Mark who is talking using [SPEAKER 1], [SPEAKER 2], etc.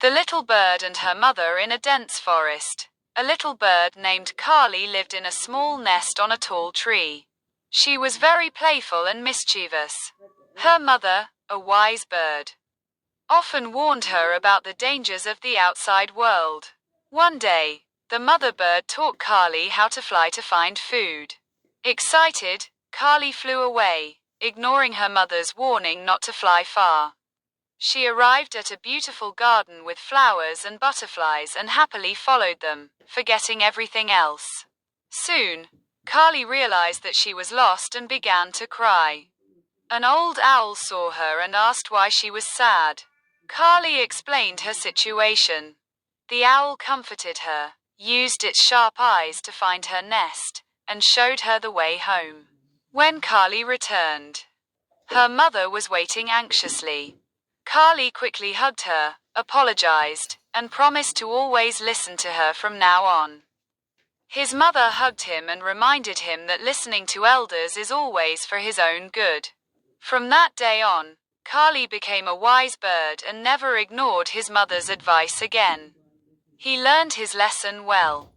[SPEAKER 1] The little bird and her mother in a dense forest. A little bird named Kali lived in a small nest on a tall tree. She was very playful and mischievous. Her mother, a wise bird, often warned her about the dangers of the outside world. One day, the mother bird taught Kali how to fly to find food. Excited, Kali flew away, ignoring her mother's warning not to fly far. She arrived at a beautiful garden with flowers and butterflies and happily followed them, forgetting everything else. Soon, Kali realized that she was lost and began to cry. An old owl saw her and asked why she was sad. Kali explained her situation. The owl comforted her, used its sharp eyes to find her nest, and showed her the way home. When Kali returned, her mother was waiting anxiously. Kali quickly hugged her, apologized, and promised to always listen to her from now on. His mother hugged him and reminded him that listening to elders is always for his own good. From that day on, Kali became a wise bird and never ignored his mother's advice again. He learned his lesson well.